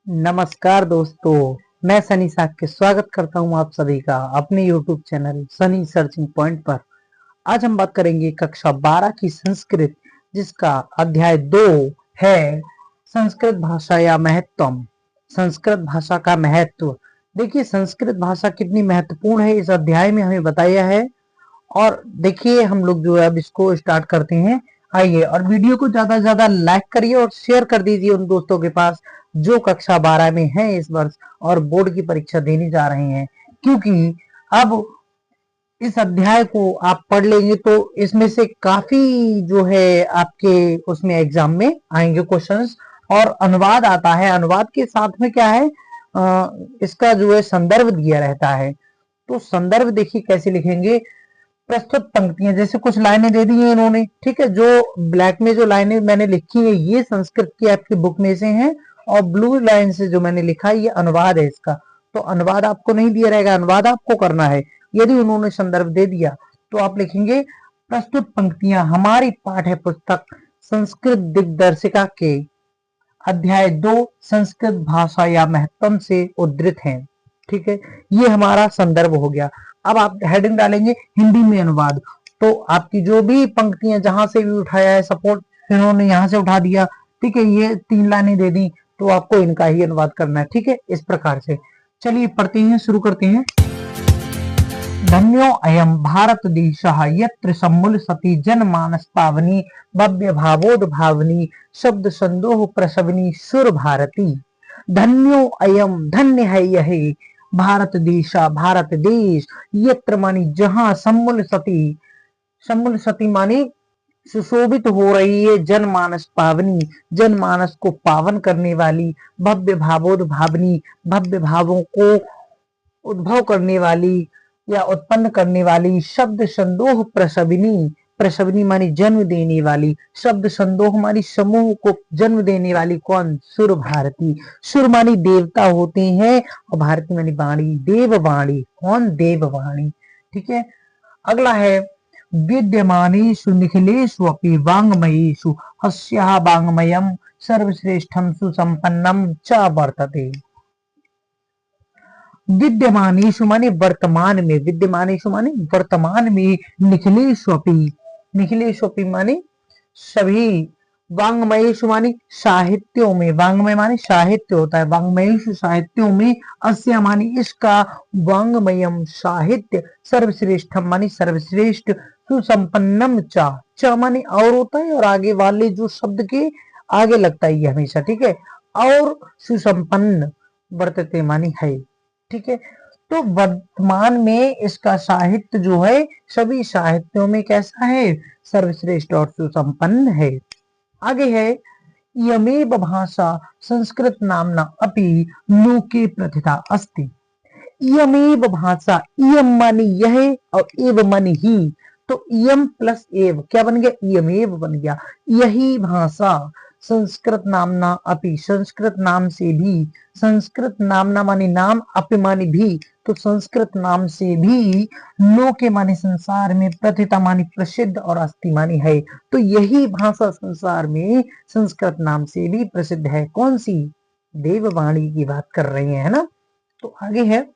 नमस्कार दोस्तों, मैं सनी साक्य स्वागत करता हूं आप सभी का अपने YouTube channel Sunny searching point पर। आज हम बात करेंगे कक्षा 12 की संस्कृत, जिसका अध्याय 2 है संस्कृत भाषा या महत्वम। संस्कृत भाषा का महत्व। देखिए, संस्कृत भाषा कितनी महत्वपूर्ण है इस अध्याय में हमें बताया है। और देखिए, हम लोग जो है अब इसको स्टार्ट करते हैं। आइए, और वीडियो को ज्यादा से ज्यादा लाइक करिए और शेयर कर दीजिए उन दोस्तों के पास जो कक्षा 12 में हैं इस वर्ष और बोर्ड की परीक्षा देने जा रहे हैं। क्योंकि अब इस अध्याय को आप पढ़ लेंगे तो इसमें से काफी जो है आपके उसमें एग्जाम में आएंगे क्वेश्चंस। और अनुवाद आता है, अनुवाद के साथ में क्या है, इसका जो है संदर्भ दिया रहता है। तो संदर्भ देखिए कैसे लिखेंगे। प्रस्तुत पंक्तियां, जैसे कुछ लाइनें दे दी हैं इन्होंने, ठीक है। जो ब्लैक में जो लाइनें मैंने लिखी है ये संस्कृत की आपकी बुक में से हैं, और ब्लू लाइन से जो मैंने लिखा है ये अनुवाद है इसका। तो अनुवाद आपको नहीं दिया रहेगा, अनुवाद आपको करना है। यदि उन्होंने संदर्भ दे दिया तो आप लिखेंगे प्रस्तुत पंक्तियां हमारी पाठ्य पुस्तक संस्कृत दिग्दर्शिका के अध्याय 2 संस्कृत भाषा या महत्वम से उद्धृत हैं। ठीक है, ये हमारा संदर्भ हो गया। अब आप हेडिंग डालेंगे हिंदी में अनुवाद। तो आपकी जो भी पंक्तियां जहां से भी उठाया है, सपोर्ट इन्होंने यहां से उठा दिया, ठीक है, ये 3 लाइनें दे दी तो आपको इनका ही अनुवाद करना है। ठीक है, इस प्रकार से चलिए पढ़ते हैं, शुरू करते हैं। धन्यो अयम भारत देशः यत्र सम्मूल सती जनमानस पावनी भव्य भावोद भावनी शब्द संदोह प्रसवनी सुर भारती। धन्यो अयम, धन्य है यह भारत देशा, भारत देश, यत्र मानी जहां, सम्मूल सती, सम्मूल सती मानी सुशोभित हो रही है, जनमानस पावनी, जनमानस को पावन करने वाली, भव्य भावोद भावनी, भव्य भावों को उद्भव करने वाली या उत्पन्न करने वाली, शब्द संदोह प्रसविनी, प्रसविनी मानी जन्म देने वाली, शब्द संदोह मानी समूह को जन्म देने वाली। कौन? सुर भारती। सुर मानी देवता होते हैं और भारती मानी वाणी, देववाणी। कौन? देववाणी। ठीक है, अगला है विद्यमानेषु निखिलेषु अपि वाङ्मयेषु अस्याः वाङ्मयम् सर्वश्रेष्ठं सुसंपन्नम च वर्तते। विद्यमानेषु माने वर्तमान में, विद्यमानेषु माने वर्तमान में, निखिलेषु अपि, निखिलेषु अपि माने सभी, वाङ्मयेषु माने साहित्यों में, वाङ्मय माने साहित्य होता है, वाङ्मयेषु साहित्यों में, अस्य माने इसका, वाङ्मयम साहित्य, सर्वश्रेष्ठम माने सर्वश्रेष्ठ, सुसंपन्नम च माने और होता है और आगे वाले जो शब्द के आगे लगता है ये हमेशा। ठीक है, और सुसंपन्न, वर्तते मानी है। ठीक है, तो वर्तमान में इसका साहित्य जो है सभी साहित्यों में कैसा है? सर्वश्रेष्ठ और सुसंपन्न है। आगे है इयमेव भाषा संस्कृत नामना अपि लोके प्रथिता अस्ति। इयमेव भाषा, इयम मानी यह और एव मानी ही, तो इयम प्लस एव क्या बन गया? इयमेव बन गया। यही भाषा संस्कृत नामना अपि, संस्कृत नाम से भी, संस्कृत नामना मानी नाम, अपि मानी भी, तो संस्कृत नाम से भी, लोके मानी संसार में, प्रथिता मानी प्रसिद्ध और अस्ति मानी है। तो यही भाषा संसार में संस्कृत नाम से भी प्रसिद्ध है। कौन सी? देववाणी की बात कर रहे हैं, है ना। तो आगे है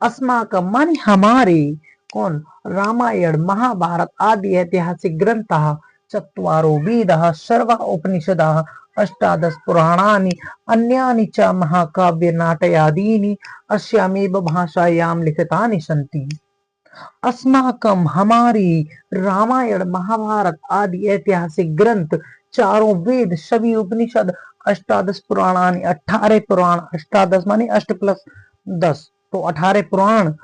अस्माकं मानी हमारे, कौन? रामायण महाभारत आदि ऐतिहासिक ग्रंथ, चत्वारो वेदः सर्वा उपनिषदः अष्टादश पुराणानि अन्यानि च महाकाव्य नाटयादीनि अस्यामेव भाषायां लिखितानि सन्ति। अस्माकम हमारी, रामायण महाभारत आदि ऐतिहासिक ग्रंथ, चारों वेद, सभी उपनिषद, अष्टादश पुराणानि 18 पुराण, अष्टादश माने अष्ट प्लस 10 तो 18 पुराण,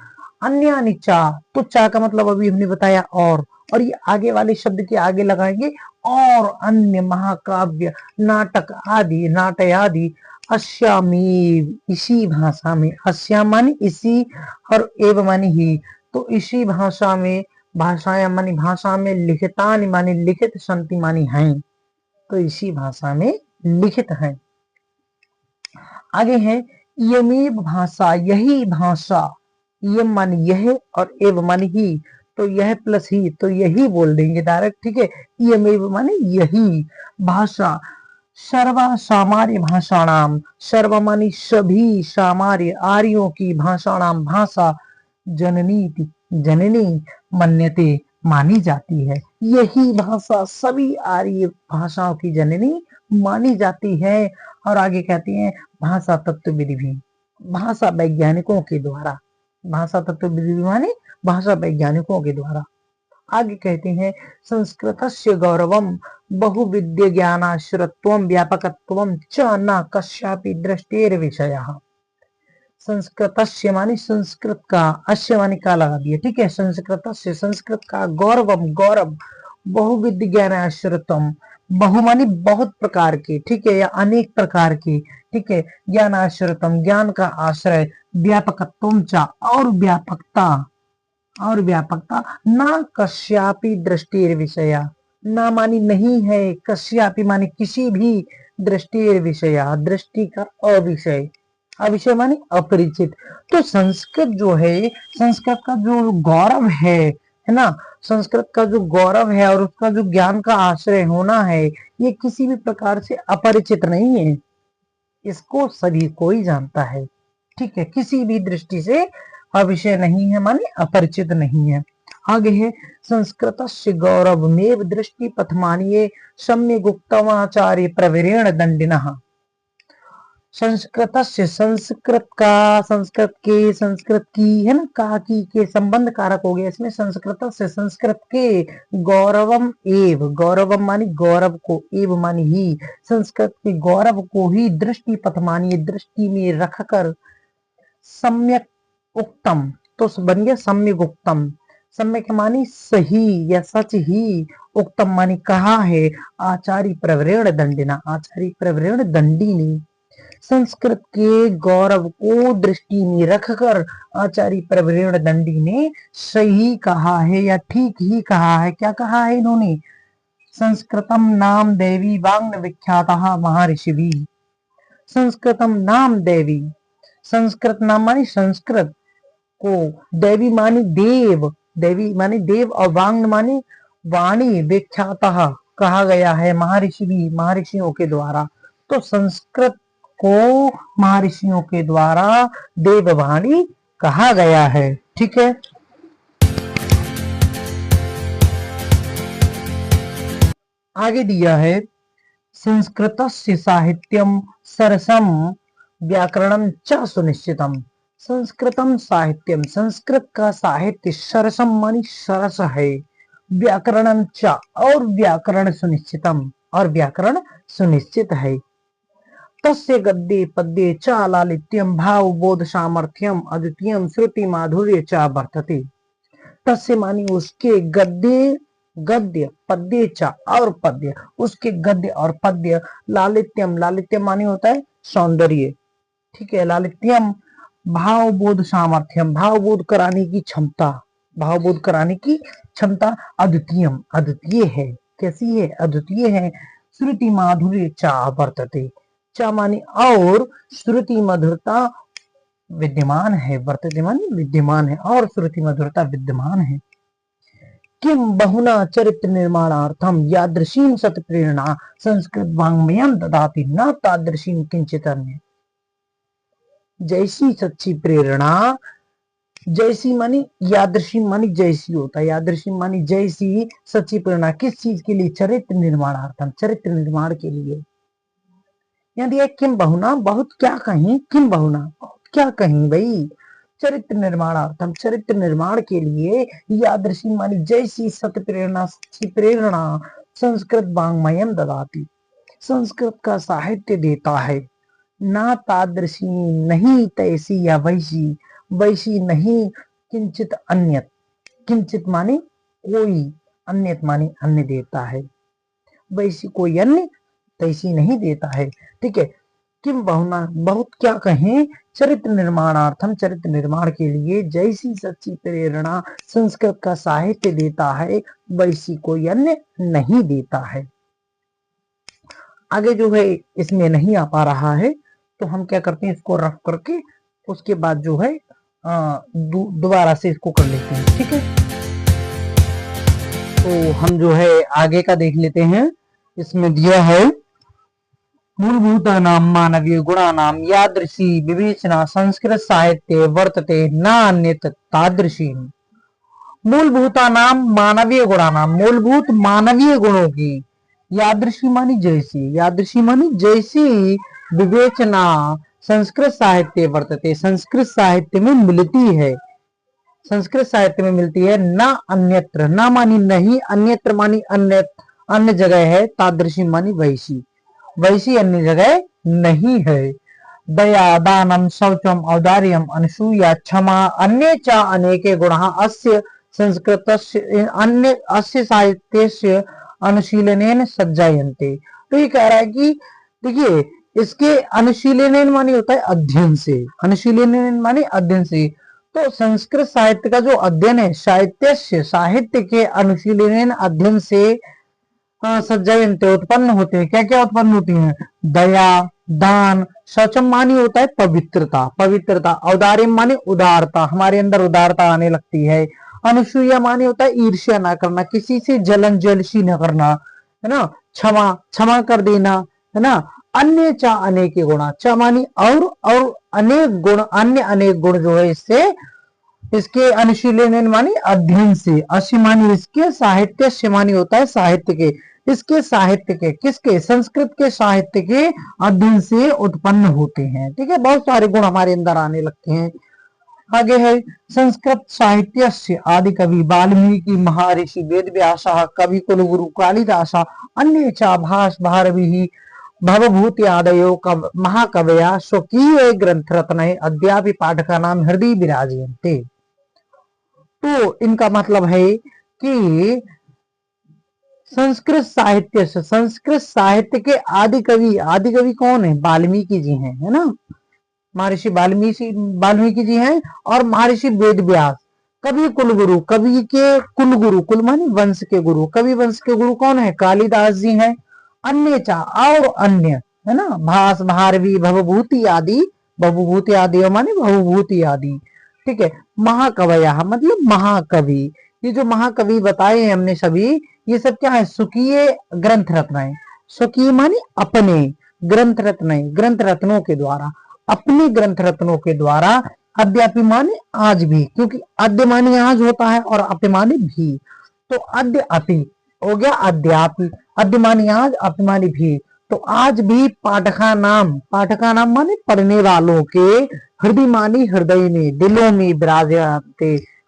अन्यानि चा, तो चा का मतलब अभी हमने बताया और ये आगे वाले शब्द के आगे लगाएंगे, और अन्य महाकाव्य नाटक आदि, नाटयादि, अस्यामेव इसी भाषा में, अस्या मानी इसी और एव मानी ही, तो इसी भाषा में, भाषाया मानी भाषा में, लिखितानि मानी लिखित, संति मानी हैं, तो इसी भाषा में लिखित है। आगे है यमेव भाषा, यही भाषा, यम मानी यह और एव मानी ही, तो यह प्लस ही, तो यही बोल देंगे डायरेक्ट। ठीक है, यमेव मानी यही भाषा सर्वा सामार्य भाषाणाम, सर्व मानी सभी, सामार्य आर्यों की, भाषाणाम भाषा, जननी जननी मन्यते मानी जाती है। यही भाषा सभी आर्य भाषाओं की जननी मानी जाती है। और आगे कहते हैं भाषा तत्व विधि भी, भाषा वैज्ञानिकों के द्वारा, भाषा तत्व विधि माने भाषा वैज्ञानिकों के द्वारा। आगे कहते हैं संस्कृतस्य गौरवम बहुविद्य ज्ञानाश्रत्वम व्यापकत्वम च न कस्यापि दृष्टेर विषयः। संस्कृतस्य मानी संस्कृत का, अस्य मानी का लगा दिया, ठीक है। संस्कृतस्य संस्कृत का, गौरवम गौरव, बहुविद्य ज्ञानाश्रतम, बहु मानी बहुत प्रकार के, ठीक है, या अनेक प्रकार के, ठीक है, ज्ञानाश्रतम ज्ञान का आश्रय, व्यापकत्वम च और व्यापकता, और व्यापकता, ना कश्यापि दृष्टिर विषया, ना मानी नहीं है, कश्यापि मानी किसी भी, दृष्टिर विषया दृष्टि का अविषय, अविषय मानी अपरिचित। तो संस्कृत जो है, संस्कृत का जो गौरव है ना, संस्कृत का जो गौरव है और उसका जो ज्ञान का आश्रय होना है, ये किसी भी प्रकार से अपरिचित नहीं है, इसको सभी कोई जानता है, ठीक है, किसी भी दृष्टि से अविषय नहीं है, माने अपरिचित नहीं है। आगे है संस्कृतस्य गौरवमेव दृष्टि पथमानीय सम्यक् उक्तमाचार्य प्रवीरेण दंडिनः। संस्कृतस्य, संस्कृत का, संस्कृत के, संस्कृत की है ना, का की के संबंध कारक हो गया इसमें। संस्कृत से संस्कृत के, गौरवम एव, गौरवम मानी गौरव को, एव मानी ही, संस्कृत के गौरव को ही दृष्टि पथ मानिए दृष्टि में रखकर, सम्यक उक्तम, तो बन गया सम्यक उक्तम, सम्यक मानी सही या सच ही, उक्तम मानी कहा है, आचार्य प्रवीण दंडिना, आचार्य प्रवीण दंडी ने संस्कृत के गौरव को दृष्टि में रखकर आचार्य प्रवीण दंडी ने सही कहा है या ठीक ही कहा है। क्या कहा है इन्होंने? संस्कृतम नाम देवी वांग विख्याता महर्षि भी, संस्कृतम नाम देवी, संस्कृत नाम मानी संस्कृत को, देवी मानी देव, देवी मानी देव, और वांग मानी वाणी, विख्याता कहा गया है, महर्षि भी महर्षियों के द्वारा। तो संस्कृत को महर्षियों के द्वारा देववाणी कहा गया है, ठीक है। आगे दिया है संस्कृतस्य साहित्यम सरसम व्याकरणम च सुनिश्चितम। संस्कृतम साहित्यम, संस्कृत का साहित्य, सरसम मानी सरस है, व्याकरणम च और व्याकरण सुनिश्चितम, और व्याकरण सुनिश्चित है। तस्य गद्ये पद्ये च लालित्यम भाव बोध सामर्थ्यम अद्वितीयम श्रुति माधुर्य च वर्तते। तस्य मानी उसके गद्य, गद्य, पद्य च और पद्य, उसके गद्य और पद्य, लालित्यम, लालित्यम मानी होता है सौंदर्य, ठीक है, लालित्यम भाव बोध सामर्थ्यम, भाव बोध कराने की क्षमता, भाव बोध कराने की क्षमता, अद्वितीयम अद्वितीय है, कैसी है? अद्वितीय है, श्रुति माधुर्य च वर्तते, च मानी और, श्रुति मधुरता विद्यमान है, वर्तते मानी विद्यमान है, और श्रुति मधुरता विद्यमान है। किम बहुना चरित्र निर्माणार्थम यादृशीं सत प्रेरणा संस्कृत वाङ्मयं ददाति न तादृशीं किंचित अन्य। जैसी सच्ची प्रेरणा, जैसी मानी यादृशी मानी जैसी होता है, यादृशी मानी जैसी, सच्ची प्रेरणा किस चीज के लिए? चरित्र निर्माणार्थम, चरित्र निर्माण के लिए। यदि किम बहुना, बहुत क्या कहीं, किम बहुना बहुत क्या कहीं भाई, चरित्र निर्माणार्थम, चरित्र निर्माण के लिए, यादृशी मानी जैसी, सत प्रेरणा सच्ची प्रेरणा, संस्कृत वाङ्मयं ददाति, संस्कृत का साहित्य देता है, ना तादृशी नहीं तैसी या वैसी, वैसी नहीं, किंचित अन्यत, किंचित माने कोई, अन्यत माने अन्य देता है, वैसी कोई अन्य, तैसी नहीं देता है, ठीक है। किम बहुना बहुत क्या कहें, चरित्र निर्माणार्थम, चरित्र निर्माण के लिए, जैसी सच्ची प्रेरणा संस्कृत का साहित्य देता है, वैसी कोई अन्य नहीं देता है। आगे जो है इसमें नहीं आ पा रहा है, तो हम क्या करते हैं, इसको रफ करके उसके बाद जो है दोबारा से इसको कर लेते हैं, ठीक है। तो हम जो है आगे का देख लेते हैं। इसमें दिया है मूलभूतानां मानवीय गुणानां यादृशी विवेचना संस्कृत साहित्ये वर्तते न अन्यत् तादृशी। मूलभूतानां मानवीय गुणानां, मूलभूत मानवीय गुणों की, यादृशी मानी जैसी, यादृशी मानी जैसी विवेचना संस्कृत साहित्य वर्तते, संस्कृत साहित्य में मिलती है, संस्कृत साहित्य में मिलती है। न अन्यत्र, न मानी नहीं, अन्यत्र मानी अन्य, अन्य जगह है, तादृशी मानी वैसी, वैसी अन्य जगह नहीं है। दया दानम शौचम औदार्यम अनसूया क्षमा अन्ये च अनेके गुणाः अस्य संस्कृतस्य अन्य अस्य साहित्यस्य अनुशीलनेन सज्जायन्ते। तो ये कह रहा है कि देखिए, इसके अनुशीलनेन मानी होता है अध्ययन से, अनुशीलनेन मानी अध्ययन से। तो संस्कृत साहित्य का जो अध्ययन है, साहित्य के अनुशीलनेन अध्ययन से सज्जयन्ते उत्पन्न होते हैं। क्या क्या उत्पन्न होती हैं? दया, दान, शौचम मानी होता है पवित्रता, पवित्रता, औदार्य मानी उदारता, हमारे अंदर उदारता आने लगती है। अनुसूया मानी होता है ईर्ष्या ना करना, किसी से जलन जलसी न करना, है ना। क्षमा, क्षमा कर देना, है ना। अन्य चा अनेक गुणा, च मानी और अनेक गुण, अन्य अनेक गुण जो है इससे, इसके अनुशीलन मानी अध्ययन से, अश्य मानी इसके, साहित्य से मानी होता है साहित्य के, इसके साहित्य के, किसके? संस्कृत के साहित्य के अध्ययन से उत्पन्न होते हैं। ठीक है, बहुत सारे गुण हमारे अंदर आने लगते हैं। आगे है संस्कृत साहित्य से आदि कवि वाल्मीकि महर्षि वेद व्यास कवि कुलगुरु कालिदास अन्य च भाष भारवी भवभूति आदयो महाकवया स्वकीय ग्रंथ रत्न अद्यापि पाठका नाम हृदय विराजयन्ते। तो इनका मतलब है कि संस्कृत साहित्य से, संस्कृत साहित्य के आदि कवि, आदि कवि कौन है? वाल्मीकि जी हैं, है ना। महर्षि वाल्मीकि जी हैं, और महर्षि वेद व्यास, कवि कुलगुरु, कवि के कुलगुरु, कुल मानी वंश के गुरु, कवि वंश के गुरु कौन है? कालिदास जी हैं। अन्य चा और अन्य, है ना, भास भारवी भवभूति आदि, भवभूति आदि मानी भवभूति आदि। ठीक है, महाकवया मतलब महाकवि, ये जो महाकवि बताए हैं हमने सभी, ये सब क्या है? स्वकीय ग्रंथ रत्न है। स्वकीय मानी अपने, ग्रंथ रत्न, ग्रंथ रत्नों के द्वारा, अपने ग्रंथ रत्नों के द्वारा, अद्यापि माने आज भी, क्योंकि अद्य मानी आज होता है और अपि मानी भी, तो अद्य अपि हो गया अद्यापि, अद्य मानी आज, अपि मानी भी, तो आज भी पाठका नाम, पाठका नाम माने पढ़ने वालों के, हृदय मानी हृदय में, दिलों में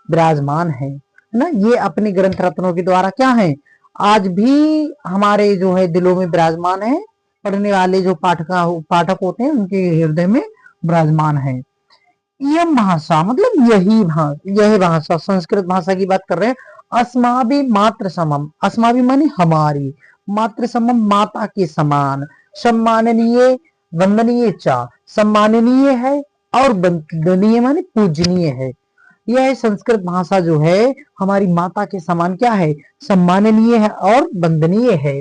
विराजमान है ना। ये अपने ग्रंथ रत्नों के द्वारा क्या है? आज भी हमारे जो है दिलों में विराजमान है, पढ़ने वाले जो पाठक होते हैं उनके हृदय में विराजमान है। यह भाषा मतलब यही भाषा, संस्कृत भाषा की बात कर रहे हैं। अस्माभि मात्र समम, अस्माभि मानी हमारी, मात्र समम माता के समान, सम्माननीय वंदनीय चा, सम्माननीय है और वंदनीय मानी पूजनीय है। यह संस्कृत भाषा जो है हमारी माता के समान क्या है? सम्माननीय है और वंदनीय है।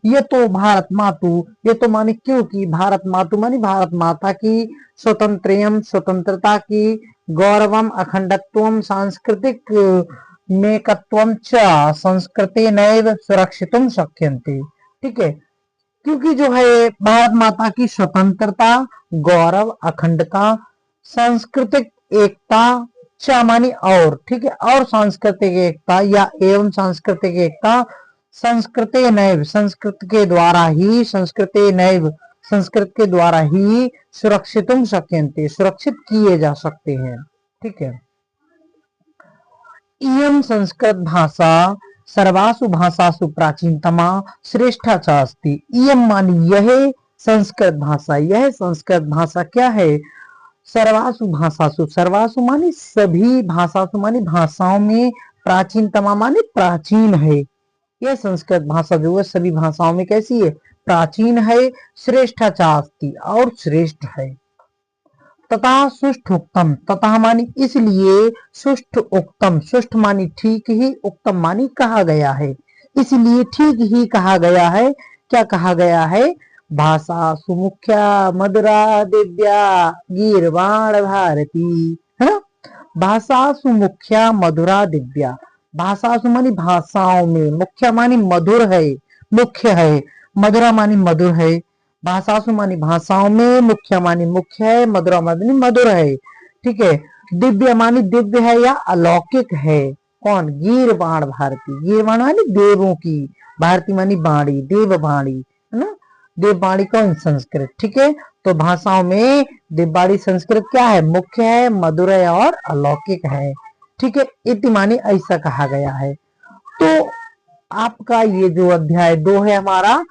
ये तो भारत मातु, ये तो माने क्योंकि भारत मातु मानी भारत माता की स्वतंत्रता की, गौरवम अखंडत्वम सांस्कृतिक मेकत्वम च संस्कृते नैव सुरक्षितुम शक्यन्ते। ठीक है, क्योंकि जो है भारत माता की स्वतंत्रता, गौरव, अखंडता, सांस्कृतिक एकता, च मानी और, ठीक है, और सांस्कृतिक एकता या एवं सांस्कृतिक एकता, संस्कृते नैव, संस्कृत के द्वारा ही, संस्कृते नैव संस्कृत के द्वारा ही सुरक्षितुम शक्यन्ते, सुरक्षित किए जा सकते हैं। ठीक है, इयं संस्कृत भाषा सर्वासु भाषासु प्राचीनतमा श्रेष्ठा च अस्ति। इयं मानी यह संस्कृत भाषा, यह संस्कृत भाषा क्या है? सर्वासु भाषासु, सर्वासु मानी सभी, भाषासु मानी भाषाओं में, प्राचीनतमा मानी प्राचीन है। यह संस्कृत भाषा जो है सभी भाषाओं में कैसी है? प्राचीन है। श्रेष्ठाचास्ति और श्रेष्ठ है। तथा सुष्ठ उक्तम, तथा मानी इसलिए, सुष्ठ उक्तम, सुष्ठ मानी ठीक ही, उक्तम मानी कहा गया है, इसलिए ठीक ही कहा गया है। क्या कहा गया है? भाषा सुमुख्या मधुरा दिव्या गीर्वाण भारती, है ना। भाषा सुमुख्या मधुरा दिव्या, भाषा मानी भाषाओं में, मुख्य मानी मधुर है, मुख्य है, मधुरा मानी मधुर है, भाषासु मानी भाषाओं में, मुख्य मानी मुख्य है, मधुरा मानी मधुर है। ठीक है, दिव्य मानी दिव्य है या अलौकिक है। कौन? गीरवाण भारती। गीरवाण मानी देवों की, भारती मानी वाणी, देव वाणी, है ना, देववाणी कौन? संस्कृत। ठीक है, तो भाषाओं में देववाणी संस्कृत क्या है? मुख्य है, मधुर है और अलौकिक है। ठीक है, इति मानी ऐसा कहा गया है। तो आपका ये जो अध्याय 2 है हमारा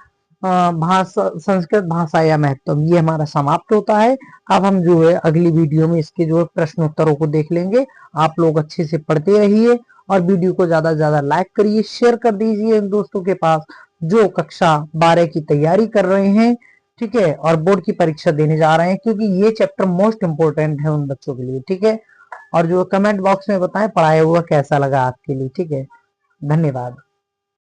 भाषा, संस्कृत भाषा या महत्व, ये हमारा समाप्त होता है। अब हम जो है अगली वीडियो में इसके जो है प्रश्न उत्तरों को देख लेंगे। आप लोग अच्छे से पढ़ते रहिए और वीडियो को ज्यादा से ज्यादा लाइक करिए, शेयर कर दीजिए इन दोस्तों के पास जो कक्षा 12 की तैयारी कर रहे हैं। ठीक है, और बोर्ड की परीक्षा देने जा रहे हैं, क्योंकि ये चैप्टर मोस्ट इंपोर्टेंट है उन बच्चों के लिए। ठीक है, और जो कमेंट बॉक्स में बताएं पढ़ाया हुआ कैसा लगा आपके लिए। ठीक है, धन्यवाद।